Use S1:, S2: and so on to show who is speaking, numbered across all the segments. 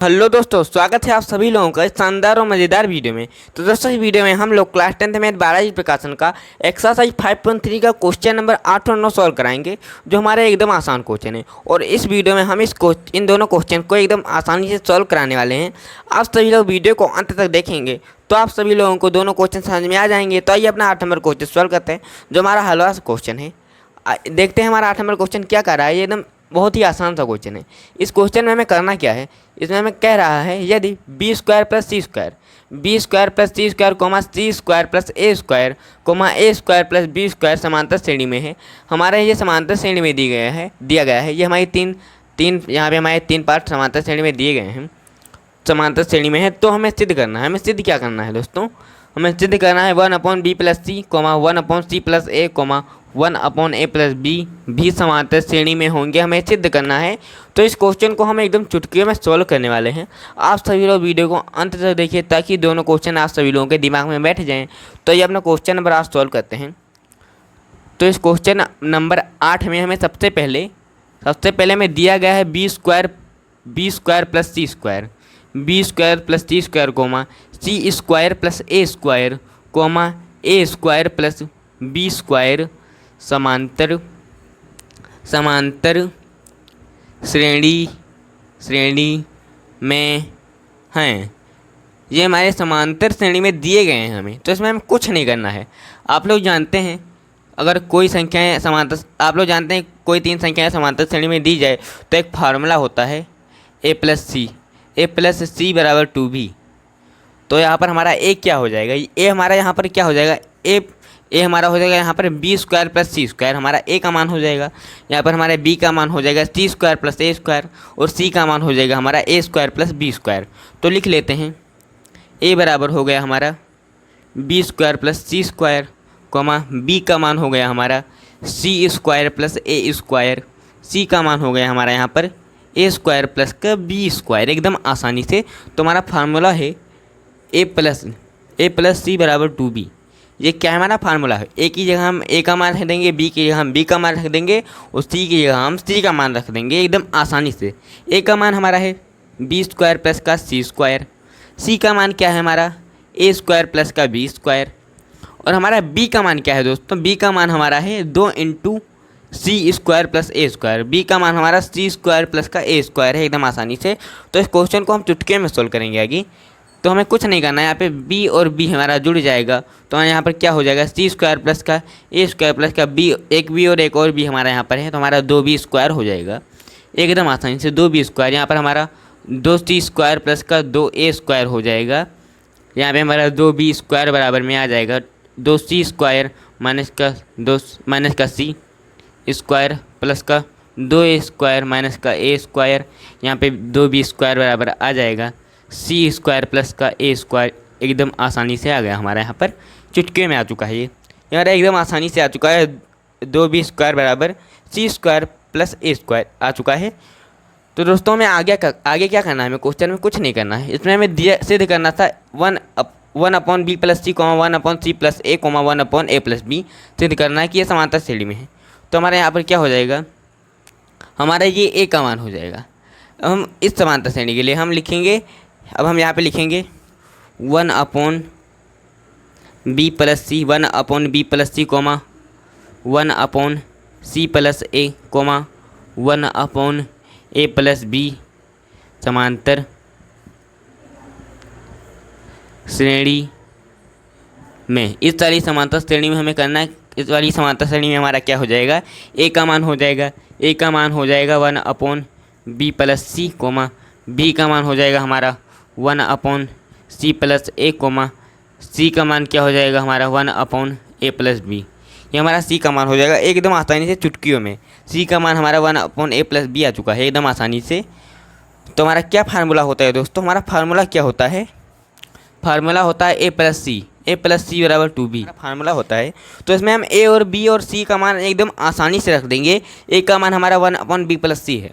S1: Hello दोस्तों, स्वागत है आप सभी लोगों का इस शानदार और मज़ेदार वीडियो में। तो दोस्तों, इस वीडियो में हम लोग क्लास 10th मैथ बालाजी प्रकाशन का एक्सरसाइज 5.3 का क्वेश्चन नंबर 8 और 9 सॉल्व कराएंगे, जो हमारे एकदम आसान क्वेश्चन है। और इस वीडियो में हम इन दोनों क्वेश्चन को एकदम आसानी से सॉल्व कराने वाले हैं। आप सभी लोग वीडियो को अंत तक देखेंगे तो आप सभी लोगों को दोनों क्वेश्चन समझ में आ जाएंगे। तो आइए अपना 8 नंबर क्वेश्चन सॉल्व करते हैं, जो हमारा हलवा क्वेश्चन है। देखते हैं हमारा 8 नंबर क्वेश्चन क्या कर रहा है। ये एकदम बहुत ही आसान सा क्वेश्चन है। इस क्वेश्चन में हमें करना क्या है, इसमें हमें कह रहा है यदि B square plus C square, B square plus C square comma C square plus A square comma A square plus B square समांतर श्रेणी में है। हमारे ये समांतर श्रेणी में दिया गया है। ये हमारी तीन यहाँ पे हमारे 3 पार्ट समांतर श्रेणी में दिए गए हैं, समांतर श्रेणी में है। तो हमें सिद्ध करना है। हमें सिद्ध क्या करना है दोस्तों, हमें सिद्ध करना है 1/b plus C comma 1/c plus ए कोमा 1/a प्लस बी भी समांतर श्रेणी में होंगे। हमें सिद्ध करना है। तो इस क्वेश्चन को हम एकदम चुटकियों में सॉल्व करने वाले हैं। आप सभी लोग वीडियो को अंत तक देखिए ताकि दोनों क्वेश्चन आप सभी लोगों के दिमाग में बैठ जाएं। तो ये अपना क्वेश्चन नंबर 8 सॉल्व करते हैं। तो इस क्वेश्चन नंबर 8 में हमें सबसे पहले हमें दिया गया है B square plus C square, B square plus C square comma C square plus A square comma A square plus B square समांतर श्रेणी में हैं। ये हमारे समांतर श्रेणी में दिए गए हैं हमें। तो इसमें हमें कुछ नहीं करना है। आप लोग जानते हैं अगर कोई संख्याएं आप लोग जानते हैं कोई 3 संख्याएं समांतर श्रेणी में दी जाए तो एक फार्मूला होता है ए प्लस सी बराबर 2b। तो यहाँ पर हमारा ए क्या हो जाएगा, ए हमारा यहाँ पर क्या हो जाएगा, ए हमारा हो जाएगा यहाँ पर B square plus C square, हमारा ए का मान हो जाएगा। यहाँ पर हमारे बी का मान हो जाएगा सी स्क्वायर प्लस ए स्क्वायर, और सी का मान हो जाएगा हमारा ए स्क्वायर प्लस बी स्क्वायर। तो लिख लेते हैं ए बराबर हो गया हमारा B square plus C square coma B का मान हो गया हमारा सी स्क्वायर प्लस ए स्क्वायर, सी का मान हो गया हमारा यहाँ पर ए स्क्वायर प्लस का बी स्क्वायर। एकदम आसानी से। तो हमारा फार्मूला है ए प्लस सी बराबर 2b। ये क्या है, हमारा फार्मूला है। ए की जगह हम ए का मान रख देंगे, बी की जगह हम बी का मान रख देंगे, और सी की जगह हम सी का मान रख देंगे एकदम आसानी से। ए का मान हमारा है बी स्क्वायर प्लस का सी स्क्वायर, सी का मान क्या है हमारा ए स्क्वायर प्लस का बी स्क्वायर, और हमारा बी का मान क्या है दोस्तों, बी का मान हमारा है 2 into C square plus A square. B का मान हमारा सी स्क्वायर प्लस का ए स्क्वायर है एकदम आसानी से। तो इस क्वेश्चन को हम चुटकी में सोल्व करेंगे आगे। तो हमें कुछ नहीं करना है, यहाँ पे बी और बी हमारा जुड़ जाएगा। तो यहाँ पर क्या हो जाएगा, सी स्क्वायर प्लस का ए स्क्वायर प्लस का बी, एक बी और एक और बी हमारा यहाँ पर है, तो हमारा 2b स्क्वायर हो जाएगा एकदम आसानी से। 2b स्क्वायर यहाँ पर हमारा 2c स्क्वायर प्लस का 2a स्क्वायर हो जाएगा। यहाँ पे हमारा 2b स्क्वायर बराबर में आ जाएगा 2c स्क्वायर माइनस का सी स्क्वायर प्लस का 2a स्क्वायर माइनस का ए स्क्वायर। यहाँ पे 2b स्क्वायर बराबर आ जाएगा सी स्क्वायर प्लस का ए स्क्वायर। एकदम आसानी से आ गया हमारा, यहाँ पर चुटके में आ चुका है। ये हमारा एकदम आसानी से आ चुका है 2b स्क्वायर बराबर सी स्क्वायर प्लस ए स्क्वायर आ चुका है। तो दोस्तों हमें आगे क्या करना है, हमें क्वेश्चन में कुछ नहीं करना है। इसमें हमें सिद्ध करना था 1/b plus C comma 1/c plus ए कोमा 1/a प्लस बी सिद्ध करना है कि ये समांतर श्रेणी में है। तो हमारे यहाँ पर क्या हो जाएगा, हमारा ये ए का मान हो जाएगा। अब हम इस समांतर श्रेणी के लिए हम लिखेंगे, अब हम यहाँ पे लिखेंगे 1/b प्लस सी 1/b plus C comma 1/c plus ए कोमा 1/a प्लस बी समांतर श्रेणी में। इस वाली समांतर श्रेणी में हमें करना है। इस वाली समांतर श्रेणी में हमारा क्या हो जाएगा, ए का मान हो जाएगा 1/b plus C comma B का मान हो जाएगा हमारा 1/c प्लस ए कोमा सी का मान क्या हो जाएगा हमारा 1/a प्लस बी। ये हमारा सी का मान हो जाएगा एकदम आसानी से चुटकियों में। सी का मान हमारा 1/a प्लस बी आ चुका है एकदम आसानी से। तो हमारा क्या फार्मूला होता है दोस्तों, हमारा फार्मूला क्या होता है, फार्मूला होता है ए प्लस सी बराबर 2b फार्मूला होता है। तो इसमें हम ए और बी और सी का मान एकदम आसानी से रख देंगे। ए का मान हमारा 1/b प्लस सी है,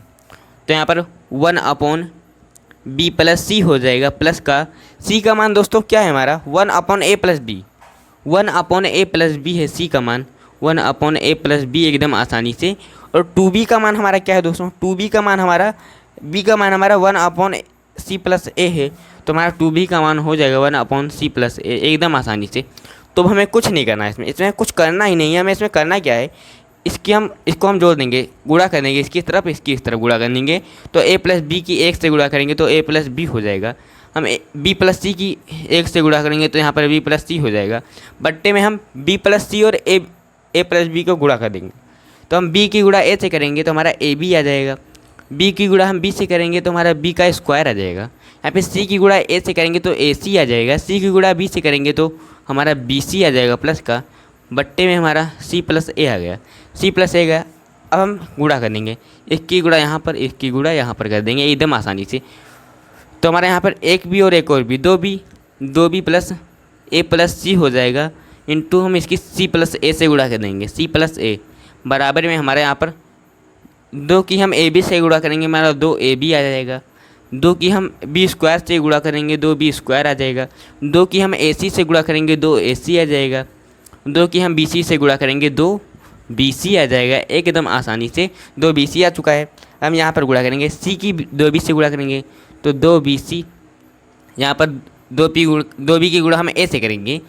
S1: तो यहाँ पर 1/b प्लस सी हो जाएगा, प्लस का सी का मान दोस्तों क्या है हमारा 1/a plus B, 1/a plus B है सी का मान 1/a प्लस बी एकदम आसानी से। और 2b का मान हमारा क्या है दोस्तों, 2b का मान हमारा बी का मान हमारा सी प्लस ए है तो हमारा टू बी का मान हो जाएगा 1/c+a एकदम आसानी से। तो हमें कुछ नहीं करना है इसमें कुछ करना ही नहीं है। हमें इसमें करना क्या है, इसको हम जोड़ देंगे, गुणा कर देंगे, इसकी तरफ इसकी इस तरफ गुणा कर देंगे। तो a प्लस बी की 1 से गुणा करेंगे तो a प्लस बी हो जाएगा। हम b प्लस सी की 1 से गुणा करेंगे तो यहाँ पर b प्लस सी हो जाएगा। बट्टे में हम b प्लस सी और a प्लस बी को गुणा कर देंगे। तो हम b की गुणा a से करेंगे तो हमारा a b आ जाएगा। b की गुणा हम b से करेंगे तो हमारा b का स्क्वायर आ जाएगा। यहाँ पे c की गुणा a से करेंगे तो ac आ जाएगा। c की गुणा b से करेंगे तो हमारा bc आ जाएगा प्लस का, बट्टे में हमारा c प्लस a आ गया, c प्लस a गया। अब हम गुणा कर देंगे, एक की गुणा यहाँ पर, एक की गुणा यहाँ पर कर देंगे एकदम आसानी से। तो हमारे यहाँ पर एक बी और एक और बी, दो बी प्लस a प्लस सी हो जाएगा। इंटू हम इसकी c प्लस a से गुणा कर देंगे, c प्लस a बराबर में हमारे यहाँ पर 2 की हम ab से गुणा करेंगे, हमारा 2ab आ जाएगा। 2 की हम b स्क्वायर से गुणा करेंगे, 2b स्क्वायर आ जाएगा। 2 की हम ac से गुणा करेंगे, 2ac आ जाएगा। 2 की हम bc से गुणा करेंगे, 2bc आ जाएगा एकदम आसानी से। 2bc आ चुका है। हम यहाँ पर गुणा करेंगे, c की 2b से गुणा करेंगे तो 2bc, यहाँ पर 2b की गुणा हम a से करेंगे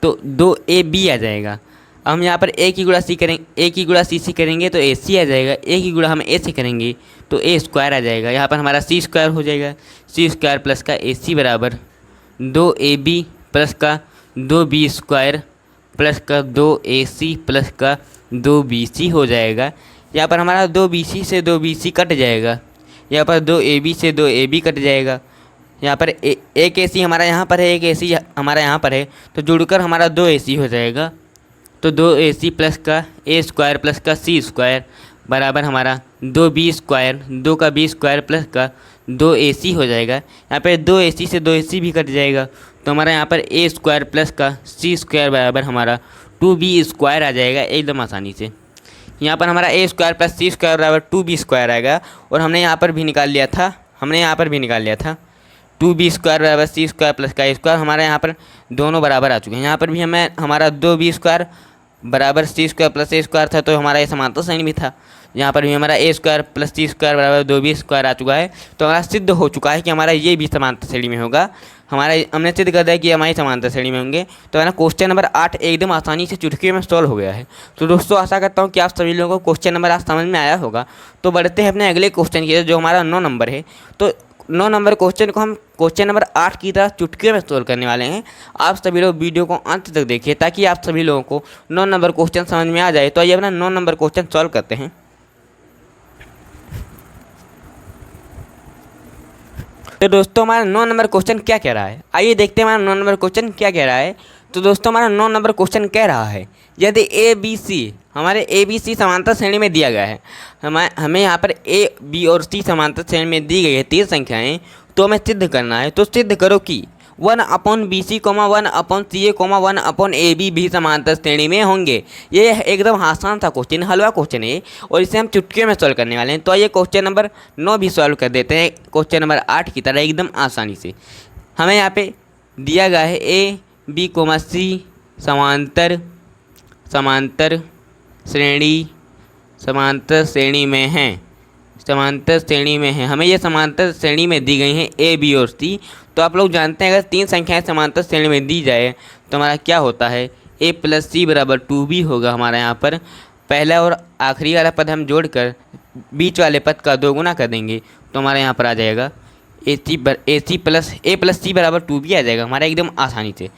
S1: तो 2ab आ जाएगा। अब हम यहाँ पर a की गुणा c करेंगे, a की गुणा c से करेंगे तो ac आ जाएगा। a की गुणा हम a से करेंगे तो a स्क्वायर आ जाएगा। यहाँ पर हमारा c स्क्वायर हो जाएगा, c स्क्वायर प्लस का ac बराबर 2ab प्लस का 2b स्क्वायर प्लस का 2ac प्लस का 2bc हो जाएगा। यहाँ पर हमारा 2bc से 2bc कट जाएगा, यहाँ पर 2ab से 2ab कट जाएगा। यहाँ पर एक ac हमारा यहाँ पर है, एक ac हमारा यहाँ पर है, तो जुड़कर हमारा 2ac हो जाएगा। तो 2ac प्लस का a स्क्वायर प्लस का c स्क्वायर बराबर हमारा 2b स्क्वायर, 2 का b स्क्वायर प्लस का 2ac हो जाएगा। यहाँ पर 2ac से 2ac भी कट जाएगा तो हमारा यहाँ पर a स्क्वायर प्लस का c स्क्वायर बराबर हमारा 2b स्क्वायर आ जाएगा एकदम आसानी से। यहाँ पर हमारा a square plus c square बराबर 2b स्क्वायर आएगा। और हमने यहाँ पर भी निकाल लिया था, 2b स्क्वायर बराबर c स्क्वायर प्लस का a स्क्वायर। हमारे यहाँ पर दोनों बराबर आ चुके हैं। यहाँ पर भी हमें हमारा 2b स्क्वायर बराबर c square plus a square था तो हमारा ये समांतर श्रेणी में था। यहाँ पर भी हमारा a square plus c square बराबर 2b स्क्वायर आ चुका है। तो हमारा सिद्ध हो चुका है कि हमारा ये भी समांतर श्रेणी में होगा। हमने सिद्ध कर दिया कि हमारी समांतर श्रेणी में होंगे। तो हमारा क्वेश्चन नंबर 8 एकदम आसानी से चुटकियों में सॉल्व हो गया है। तो दोस्तों आशा करता हूँ कि आप सभी लोगों को क्वेश्चन नंबर आज समझ में आया होगा। तो बढ़ते हैं अपने अगले क्वेश्चन की, जो हमारा 9 नंबर है। तो 9 नंबर क्वेश्चन को हम क्वेश्चन नंबर 8 की तरह चुटकियों में सॉल्व करने वाले हैं। आप सभी लोग वीडियो को अंत तक देखिए ताकि आप सभी लोगों को 9 नंबर क्वेश्चन समझ में आ जाए। तो आइए अपना 9 नंबर क्वेश्चन सॉल्व करते हैं। तो दोस्तों हमारा 9 नंबर क्वेश्चन क्या कह रहा है, आइए देखते हैं हमारा 9 नंबर क्वेश्चन क्या कह रहा है। तो दोस्तों हमारा 9 नंबर क्वेश्चन कह रहा है, यदि हमारे ए बी सी समांतर श्रेणी में दिया गया है, हमें यहाँ पर ए बी और सी समांतर श्रेणी में दी गई है 3 संख्याएं, तो हमें सिद्ध करना है। तो सिद्ध करो कि 1/BC, 1/CA, 1/AB भी समांतर श्रेणी में होंगे। ये एकदम आसान सा क्वेश्चन, हलवा क्वेश्चन है और इसे हम चुटकियों में सॉल्व करने वाले हैं। तो आइए क्वेश्चन नंबर 9 भी सॉल्व कर देते हैं क्वेश्चन नंबर 8 की तरह एकदम आसानी से। हमें यहाँ पे दिया गया है A, B, C समांतर श्रेणी में है। हमें ये समांतर श्रेणी में दी गई हैं A, B और C। तो आप लोग जानते हैं अगर 3 संख्याएं समांतर श्रेणी में दी जाए तो हमारा क्या होता है, A प्लस C बराबर 2B होगा। हमारा यहाँ पर पहला और आखिरी वाला पद हम जोड़कर बीच वाले पद का 2 गुना कर देंगे तो हमारे यहाँ पर आ जाएगा A प्लस C बराबर 2B आ जाएगा हमारा एकदम आसानी से।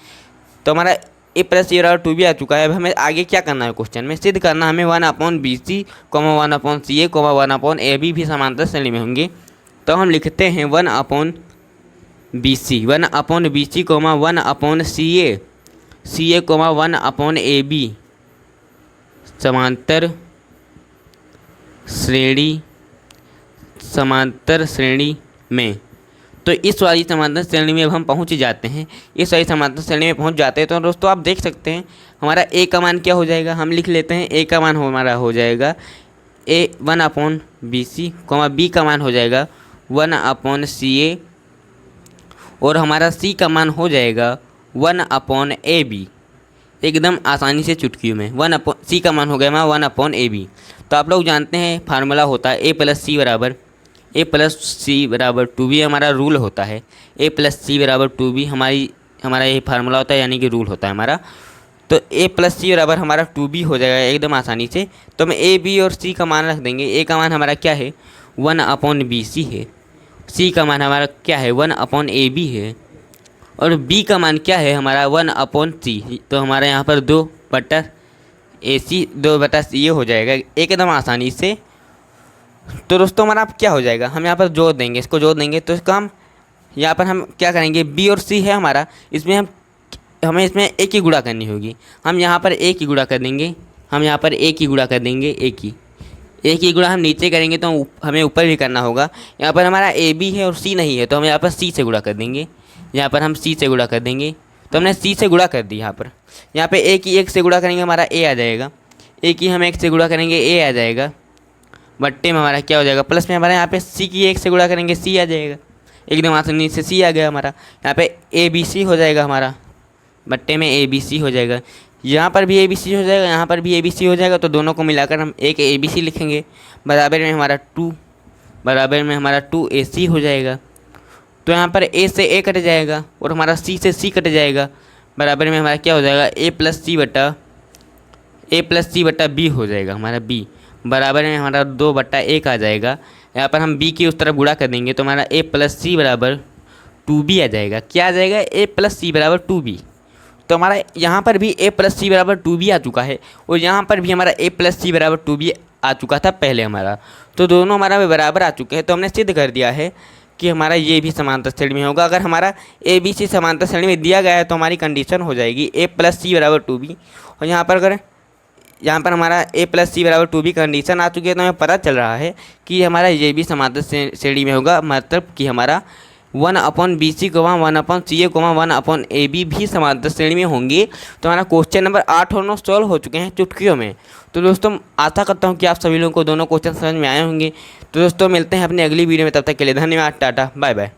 S1: तो हमारा A प्लस C बराबर 2B आ चुका है। अब हमें आगे क्या करना है, क्वेश्चन में सिद्ध करना हमें 1/BC, 1/CA, 1/AB भी समांतर श्रेणी में होंगे। तो हम लिखते हैं 1/BC, 1/BC, 1/CA, CA, 1/AB समांतर श्रेणी में। तो इस वाली समांतर श्रेणी में अब हम पहुंच जाते हैं, इस वाली समांतर श्रेणी में पहुंच जाते हैं। तो दोस्तों आप देख सकते हैं हमारा A का मान क्या हो जाएगा, हम लिख लेते हैं A का मान हमारा हो जाएगा 1/BC, B का मान हो जाएगा 1/CA और हमारा C का मान हो जाएगा 1/AB एकदम आसानी से चुटकियों में। C का मान हो गया हमारा 1/AB। तो आप लोग जानते हैं फार्मूला होता है A प्लस C बराबर ए प्लस सी बराबर टू बी हमारा रूल होता है। ए प्लस सी बराबर टू बी हमारा ये फार्मूला होता है, यानी कि रूल होता है हमारा। तो ए प्लस सी बराबर हमारा टू बी हो जाएगा एकदम आसानी से। तो हम ए बी और सी का मान रख देंगे। ए का मान हमारा क्या है 1/BC है, सी का मान हमारा क्या है 1/AB है, और बी का मान क्या है हमारा 1/C। तो हमारा यहाँ पर 2/AC 2/C ये हो जाएगा एकदम आसानी से। तो दोस्तों हमारा अब क्या हो जाएगा, हम यहाँ पर जोड़ देंगे, इसको जोड़ देंगे। तो इसका हम यहाँ पर हम क्या करेंगे, बी और सी है हमारा, इसमें हमें इसमें एक ही गुणा करनी होगी। हम यहाँ पर एक ही गुणा कर देंगे, हम यहाँ पर एक ही गुणा कर देंगे, एक ही गुणा हम नीचे करेंगे तो हमें ऊपर भी करना होगा। यहाँ पर हमारा ए बी है और सी नहीं है, तो हम यहाँ पर सी से गुणा कर देंगे। यहाँ पर हम सी से गुणा कर देंगे, तो हमने सी से गुणा कर दी। यहाँ पे एक से गुणा करेंगे हमारा ए आ जाएगा, एक ही हम एक से गुणा करेंगे ए आ जाएगा, बट्टे में हमारा क्या हो जाएगा प्लस में हमारे यहाँ पे सी की एक से गुणा करेंगे सी आ जाएगा, एकदम आसानी से सी आ गया हमारा। यहाँ पे ए बी सी हो जाएगा हमारा, बट्टे में ए बी सी हो जाएगा। यहाँ पर भी ए बी सी हो जाएगा, यहाँ पर भी ए बी सी हो जाएगा। तो दोनों को मिलाकर हम एक ए बी सी लिखेंगे, बराबर में हमारा 2 ए सी हो जाएगा। तो यहाँ पर ए से ए कट जाएगा और हमारा सी से सी कट जाएगा, बराबर में हमारा क्या हो जाएगा ए प्लस सी बटा बी हो जाएगा हमारा बी, बराबर में हमारा 2/1 आ जाएगा। यहाँ पर हम बी की उस तरफ गुणा कर देंगे तो हमारा ए प्लस सी बराबर 2b आ जाएगा। क्या आ जाएगा ए प्लस सी बराबर 2b। तो हमारा यहाँ पर भी ए प्लस सी बराबर 2b आ चुका है और यहाँ पर भी हमारा ए प्लस सी बराबर 2b आ चुका था पहले हमारा। तो दोनों हमारा बराबर आ चुके हैं। तो हमने सिद्ध कर दिया है कि हमारा ये भी समांतर श्रेणी में होगा। अगर हमारा ए बी सी समांतर श्रेणी में दिया गया है तो हमारी कंडीशन हो जाएगी ए प्लस सी बराबर 2b। और यहाँ पर हमारा ए प्लस सी बराबर 2b कंडीशन आ चुकी है। तो हमें पता चल रहा है कि हमारा ये भी समांतर श्रेणी में होगा, मतलब कि हमारा 1/BC 1/CA 1/AB भी समांतर श्रेणी में होंगे। तो हमारा क्वेश्चन नंबर 8 और 9 सॉल्व हो चुके हैं चुटकियों में। तो दोस्तों आशा करता हूँ कि आप सभी लोगों को दोनों क्वेश्चन समझ में आए होंगे। तो दोस्तों मिलते हैं अपनी अगली वीडियो में, तब तक के लिए धन्यवाद, टाटा बाय बाय।